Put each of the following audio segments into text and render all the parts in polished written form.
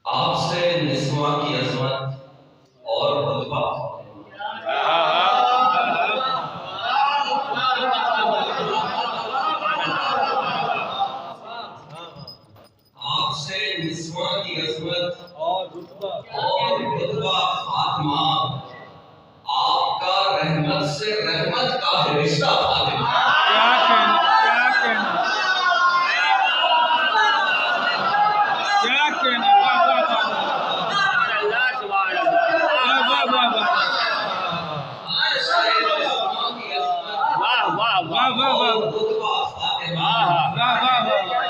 आपसे निस्वा की अजमत और रुतबा, आपसे निस्वा की अजमत और रुतबा फातिमा, आपका रहमत से रहमत का है रिश्ता फातिमा।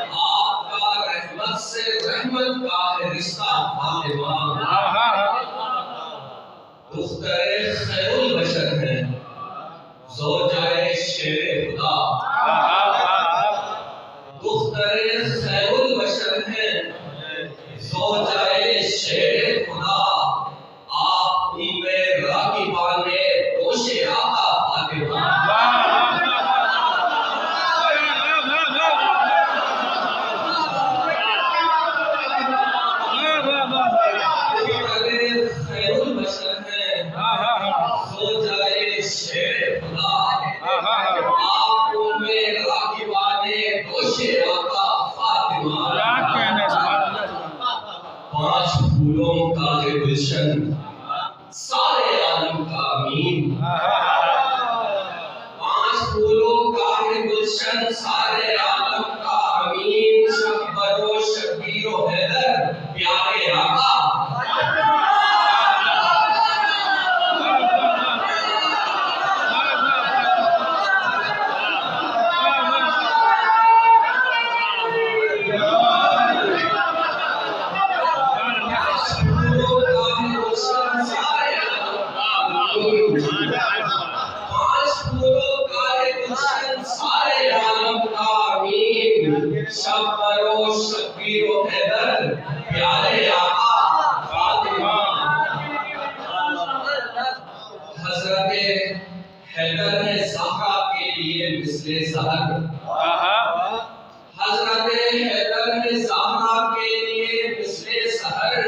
आपका रहमत से रहमत का है रिश्ता फातिमा। दुख्तरे खैरुल बशर है, ज़ौजाए शेरे खुदा। दुख्तरे खैरुल बशर है, ज़ौजाए शेरे खुदा। आप में राकिबाने दोषे आका फातिमा। पांच फूलों का है गुलशन, सारे आलम का अमीन। पांच फूलों का है गुलशन, सारे आलम का अमीन। शब्बरो शब्बीरो हैदर प्यारे आका। शब्बरो शब्बीरो हैदर प्यारे आका फातिमा। हजरत हैदर है ज़हरा के लिए मिसले सहर। हजरत हैदर है ज़हरा के लिए मिसले सहर,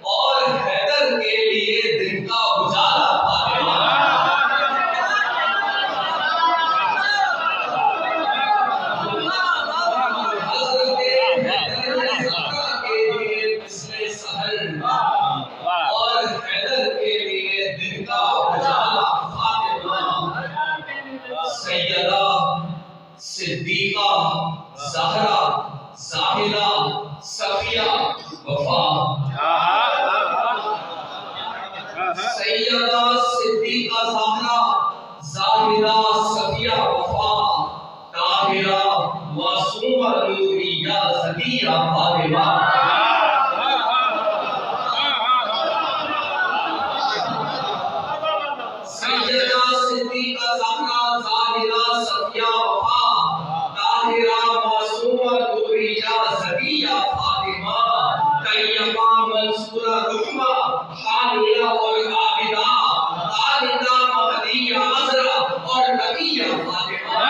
और हैदर के लिए दिन का उजाला फातिमा। और हैदर के लिए दिन का उजाला फातिमा। सैयदा सिद्दीका ज़हरा ज़ाहिरा सफिया वफा। सैयदा सिद्दीका ज़हरा ज़ाहिरा सफिया वफा, ताहिरा मासूमा नूरिया ज़किया फातिमा। सैयदा सिद्दीका ज़हरा ज़ाहिरा सफिया वफा, ताहिरा मासूमा नूरिया ज़किया फातिमा। तैयबा मंसूरा रुहमा हानिया और आबिदा, आलिदा महदिया अज़रा और नबिया फातिमा।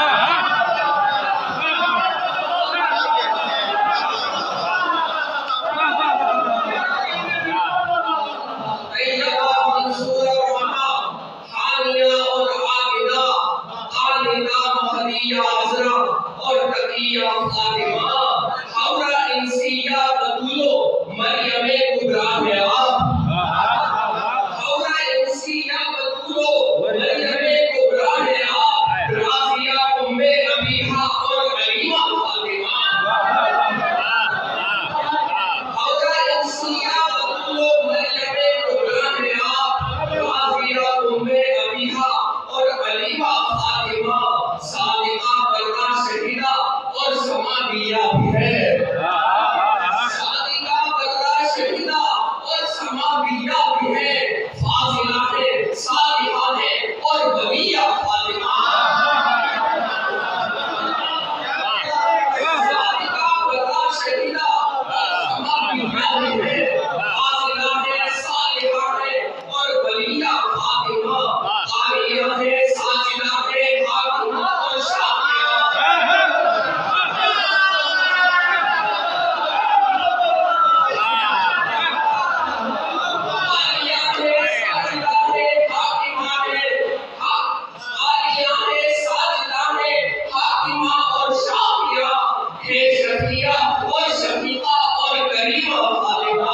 शफिया और शफीका और करीमा फातिमा।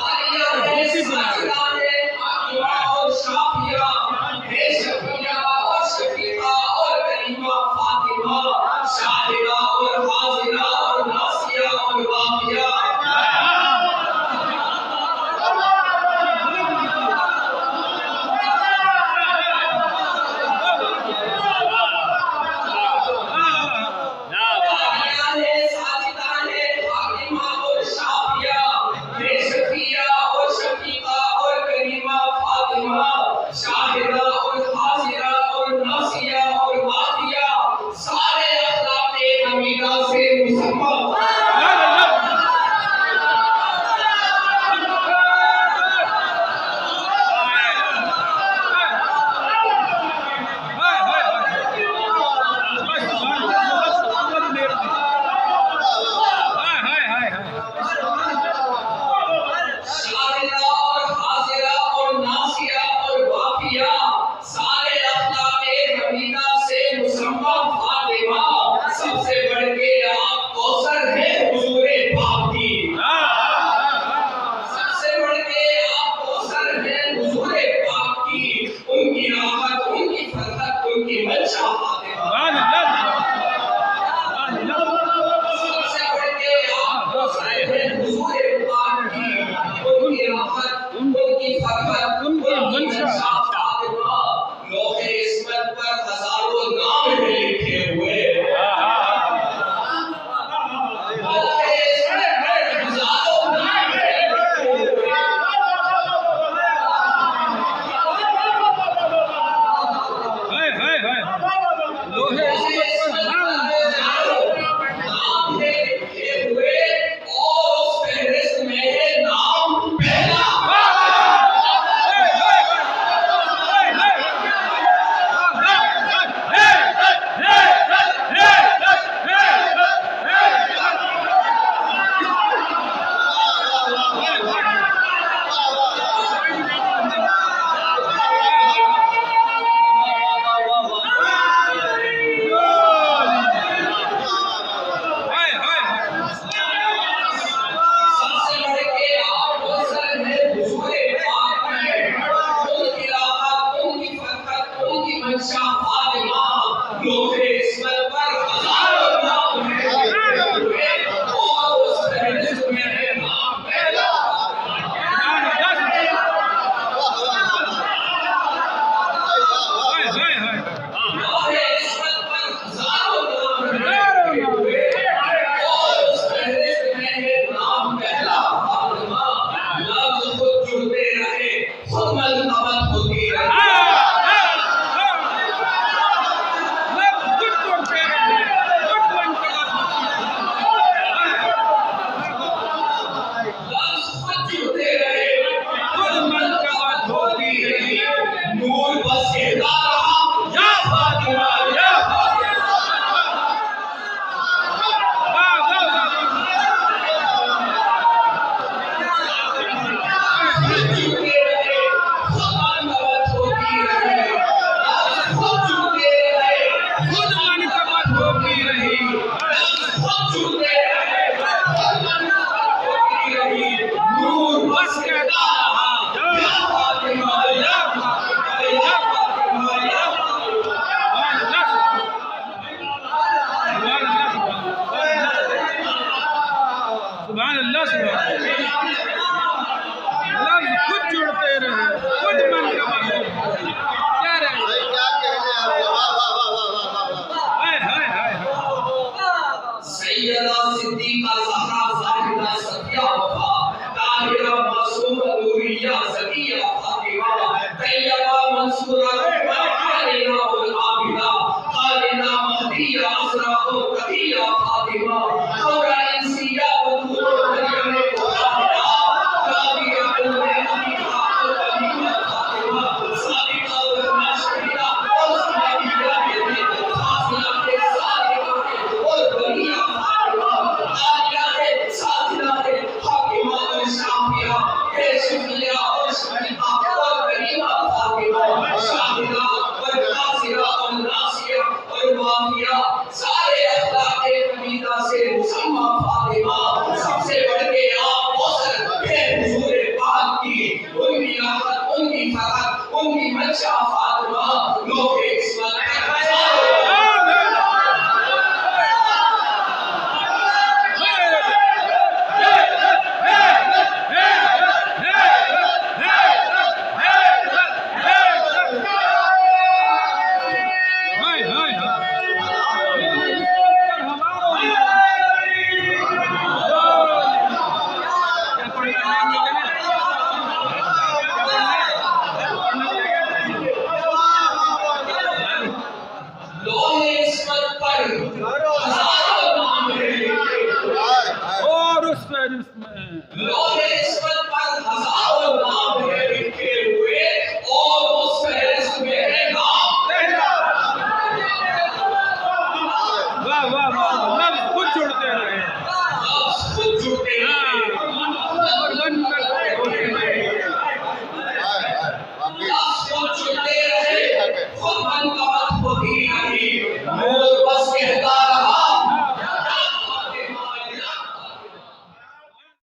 आलिया है, साजिदा है, हाकिमा और शाफिया है, शफिया और शफीका और करीमा फातिमा, शाहिदा और हाजिरा और नासिया और वाफिया। शाहिदा और हाजिरा और नासिया और वादिया सारे अखलाक़े हमीदा से मुसम्मा। सबसे बढ़ के आप कौसर है हुजूरे पाक की, सबसे बढ़ के आप कौसर है हुजूरे पाक की, उनकी राहत उनकी फरहत उनकी मंशा फातिमा। सबसे बढ़ के आप कौसर है हुजूरे पाक की, उनकी राहत उनकी फरहत उनकी मंशा फातिमा। लोहे इस्मत पर हजारों नाम हैं लिखे हुए, लोहे इस्मत पर हजारों नाम हैं और उस फहरिस्त में है नाम पहला। लोहे इस्मत पर हजारों नाम हैं और उस फहरिस्त में है नाम पहला फातिमा। लफ्ज़ खुद जुड़ते रहे, खुद मलतबत होती रहे। नूर बस कहता रहा या फातिमा या फातिमा। खुद जुड़ते रहे, खुद मनकबत होती रही, खुद जुड़ते रहे, खुद मनकबत होती रही, खुद जुड़ते रहे, खुद मनकबत होती रही। नूर बस कहता रहा या फातिमा या सुभान अल्लाह, सुभान अल्लाह। खुद जुड़ते रहे, खुद मन का मन क्या रहे, क्या कहने हाय हाय हाय। सैयदा सिद्दीका ज़हरा ज़ाहिदा सफिया वफा ताहिरा मासूमा नूरिया ज़किया फातिमा तैयबा मंसूरा आलिया और आबिदा खालिदा महदिया असरा और कदिया फातिमा खौरा इंसिया बतूल मरियम कोरानिया राबिया उम्मे अमीना और कलीमा फातिमा सादिका और नाशिदा और सुनैया के फासिला के सादिका और बलिया फातिमा आलिया है, साजिदा है, हाकिमा और शाफिया है, शफिया और शफीका और करीमा फातिमा शाहिदा और नासिरा और नासिया और वाफिया सारे और